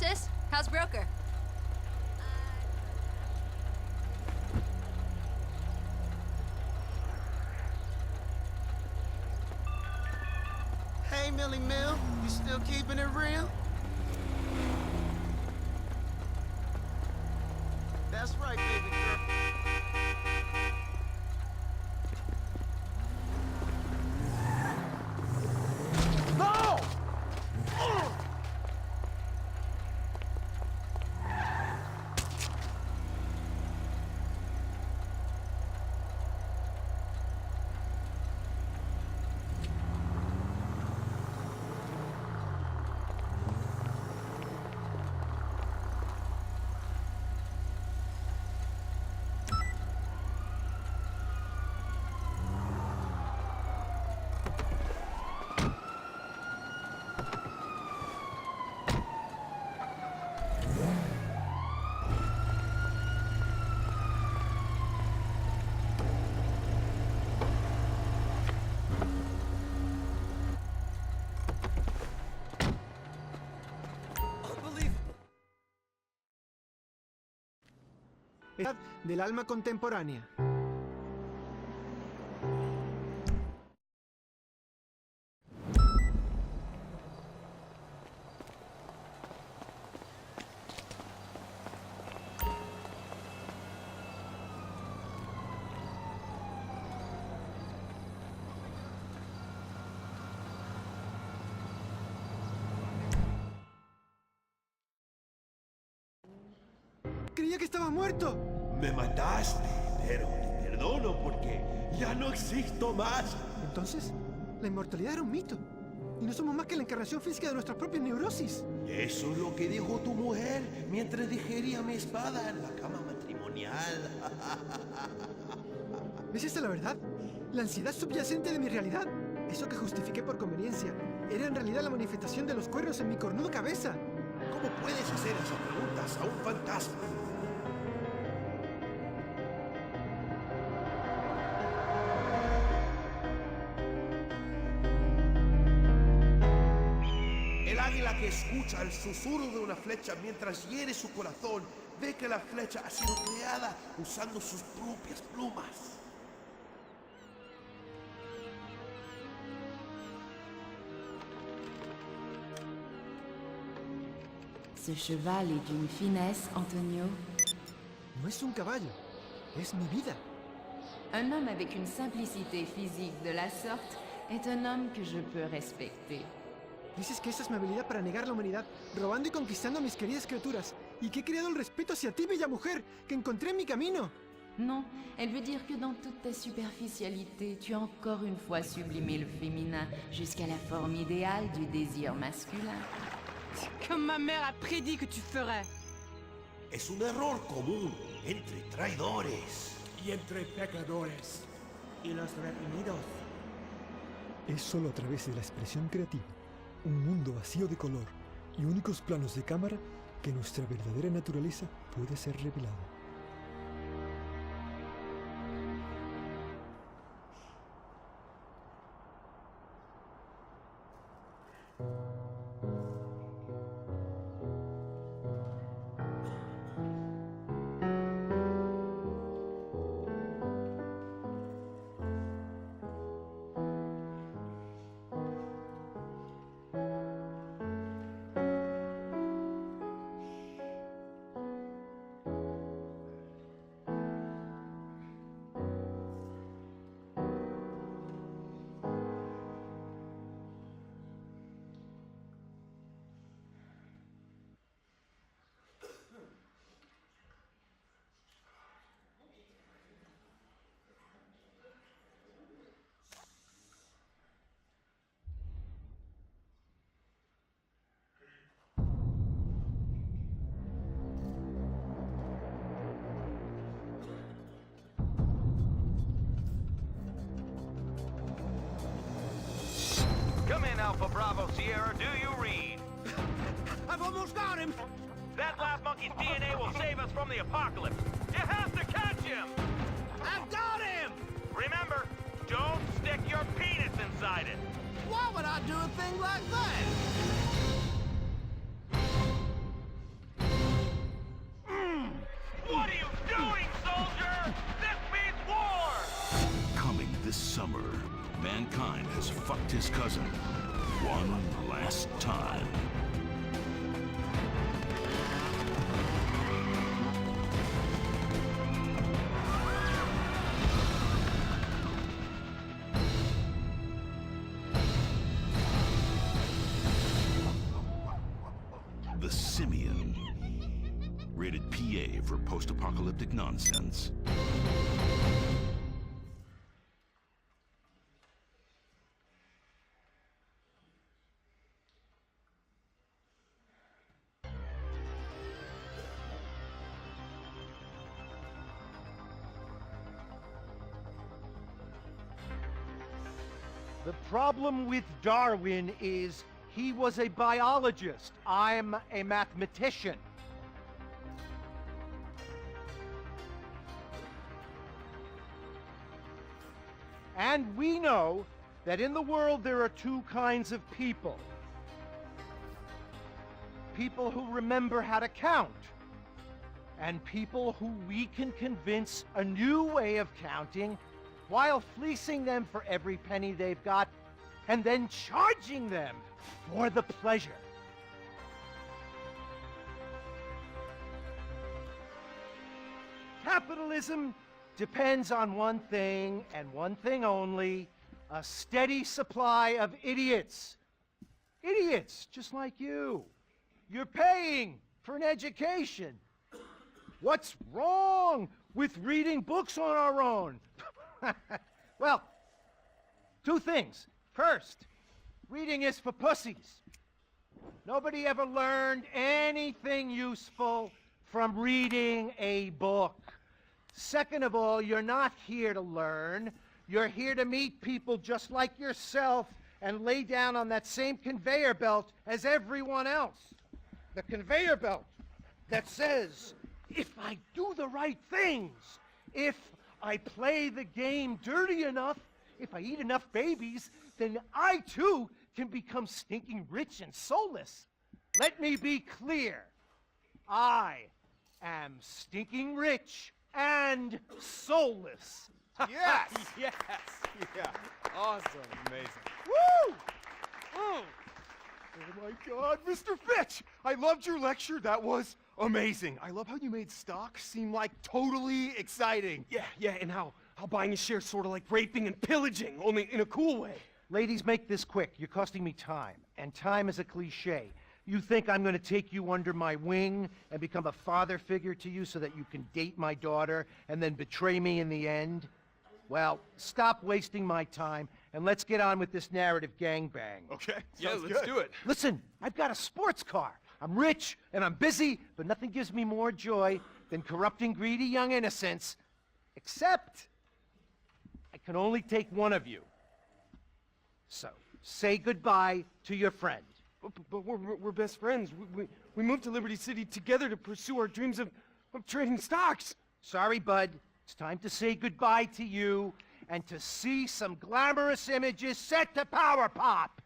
sis. How's Broker? Hey, Millie Mill, you still keeping it real? That's right, baby girl. No! Del alma contemporánea. Creía que estaba muerto. Me mataste, pero te perdono porque ya no existo más. Entonces, la inmortalidad era un mito. Y no somos más que la encarnación física de nuestras propias neurosis. Eso es lo que dijo tu mujer mientras digería mi espada en la cama matrimonial. ¿Es esa la verdad? La ansiedad subyacente de mi realidad. Eso que justifiqué por conveniencia era en realidad la manifestación de los cuernos en mi cornuda cabeza. ¿Cómo puedes hacer esas preguntas a un fantasma? El águila que escucha el susurro de una flecha mientras hiere su corazón ve que la flecha ha sido creada usando sus propias plumas. Ce cheval est d'une finesse, Antonio. No es un caballo, es mi vida. Un homme avec une simplicité physique de la sorte est un homme que je peux respecter. Dices que esa es mi habilidad para negar la humanidad, robando y conquistando a mis queridas criaturas, y que he creado el respeto hacia ti, bella mujer, que encontré en mi camino. Non, elle veut dire que dans toute ta superficialité, tu as encore une fois sublimé le féminin jusqu'à la forme idéale du désir masculin. Comme ma mère a prédit que tu ferais. Es un error común entre traidores. Y entre pecadores y los reprimidos. Es solo a través de la expresión creativa, un mundo vacío de color y únicos planos de cámara que nuestra verdadera naturaleza puede ser revelada. Come in, Alpha Bravo Sierra. Do you read? I've almost got him! That last monkey's DNA will save us from the apocalypse. You have to catch him! I've got him! Remember, don't stick your penis inside it. Why would I do a thing like that? summer, mankind has fucked his cousin one last time. The Simian. Rated PA for post-apocalyptic nonsense. The problem with Darwin is he was a biologist. I'm a mathematician. And we know that in the world there are two kinds of people. People who remember how to count, and people who we can convince a new way of counting while fleecing them for every penny they've got, and then charging them for the pleasure. Capitalism depends on one thing, and one thing only: a steady supply of idiots. Idiots, just like you. You're paying for an education. What's wrong with reading books on our own? Well, two things. First, reading is for pussies. Nobody ever learned anything useful from reading a book. Second of all, you're not here to learn. You're here to meet people just like yourself and lay down on that same conveyor belt as everyone else. The conveyor belt that says, if I do the right things, if I play the game dirty enough, if I eat enough babies, then I too can become stinking rich and soulless. Let me be clear. I am stinking rich and soulless. Yes! Yes! Yeah. Awesome. Amazing. Woo! Oh my God, Mr. Fitch! I loved your lecture. That was amazing. I love how you made stocks seem like totally exciting. Yeah, and how buying a share is sort of like raping and pillaging, only in a cool way. Ladies, make this quick. You're costing me time, and time is a cliche. You think I'm going to take you under my wing and become a father figure to you so that you can date my daughter and then betray me in the end? Well, stop wasting my time and let's get on with this narrative gangbang. Okay, Yeah, sounds let's good. do it. Listen, I've got a sports car. I'm rich and I'm busy, but nothing gives me more joy than corrupting greedy young innocents, except I can only take one of you. So, say goodbye to your friend. But we're best friends. We moved to Liberty City together to pursue our dreams of trading stocks. Sorry, bud. It's time to say goodbye to you and to see some glamorous images set to Power Pop.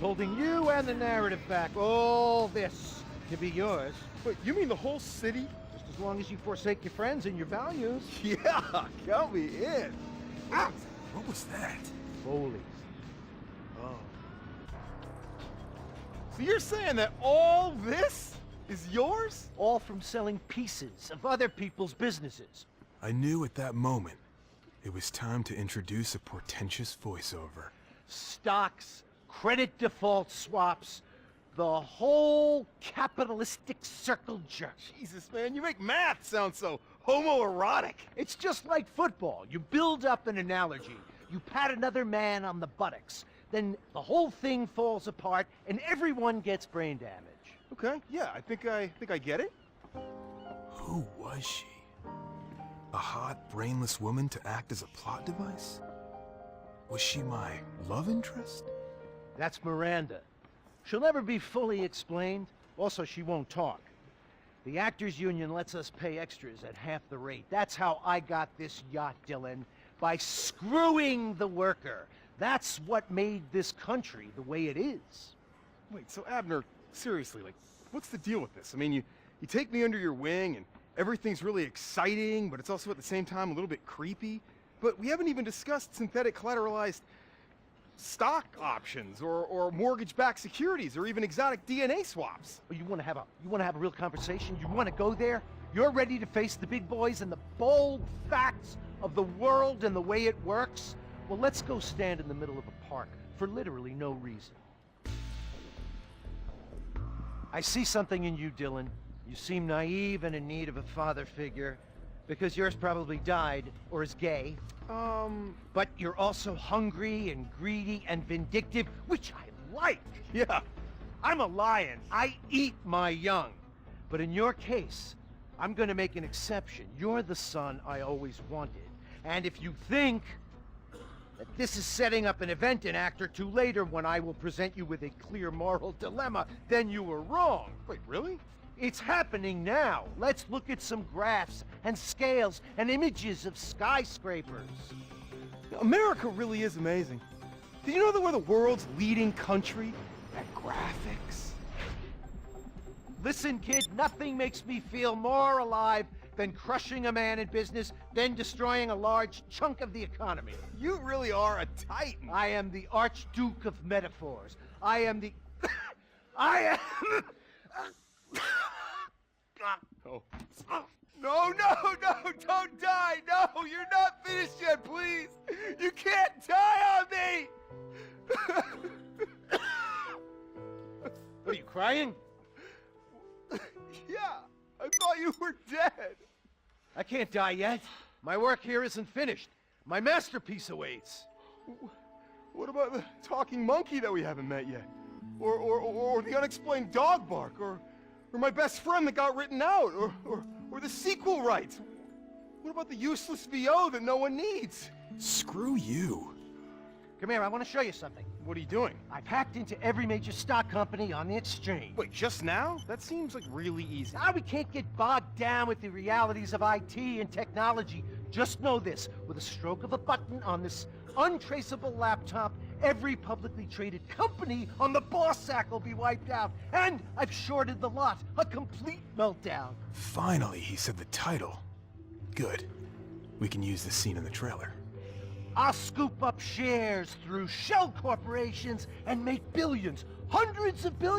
Holding you and the narrative back. All this to be yours. But you mean the whole city? Just as long as you forsake your friends and your values. Yeah, count me in. Ah, what was that? Foley. Oh. So you're saying that all this is yours? All from selling pieces of other people's businesses. I knew at that moment it was time to introduce a portentous voiceover. Stocks, credit default swaps, the whole capitalistic circle jerk. Jesus, man, you make math sound so homoerotic. It's just like football. You build up an analogy. You pat another man on the buttocks. Then the whole thing falls apart and everyone gets brain damage. Okay, yeah, I think I get it. Who was she? A hot, brainless woman to act as a plot device? Was she my love interest? That's Miranda. She'll never be fully explained. Also, she won't talk. The Actors Union lets us pay extras at half the rate. That's how I got this yacht, Dylan. By screwing the worker. That's what made this country the way it is. Wait, so Abner, seriously, like, what's the deal with this? I mean, you take me under your wing and everything's really exciting, but it's also at the same time a little bit creepy. But we haven't even discussed synthetic collateralized stock options or mortgage-backed securities or even exotic DNA swaps. Oh, you want to have a real conversation? You want to go there? You're ready to face the big boys and the bold facts of the world and the way it works? Well, let's go stand in the middle of a park for literally no reason. I see something in you, Dylan. You seem naive and in need of a father figure, because yours probably died or is gay. But you're also hungry and greedy and vindictive, which I like. Yeah. I'm a lion. I eat my young. But in your case, I'm gonna make an exception. You're the son I always wanted. And if you think that this is setting up an event in Act or Two later when I will present you with a clear moral dilemma, then you were wrong. Wait, really? It's happening now. Let's look at some graphs and scales and images of skyscrapers. America really is amazing. Did you know that we're the world's leading country at graphics? Listen, kid, nothing makes me feel more alive than crushing a man in business, then destroying a large chunk of the economy. You really are a titan. I am the Archduke of metaphors. I am the... I am... Oh. No, don't die! No, you're not finished yet, please! You can't die on me! What, are you crying? Yeah, I thought you were dead. I can't die yet. My work here isn't finished. My masterpiece awaits. What about the talking monkey that we haven't met yet? Or the unexplained dog bark? Or my best friend that got written out? Or the sequel rights? What about the useless VO that no one needs? Screw you. Come here, I want to show you something. What are you doing? I've hacked into every major stock company on the exchange. Wait, just now? That seems like really easy. Now we can't get bogged down with the realities of IT and technology. Just know this, with a stroke of a button on this untraceable laptop, every publicly traded company on the boss sack will be wiped out. And I've shorted the lot. A complete meltdown. Finally, he said the title. Good. We can use this scene in the trailer. I'll scoop up shares through shell corporations and make billions, hundreds of billions.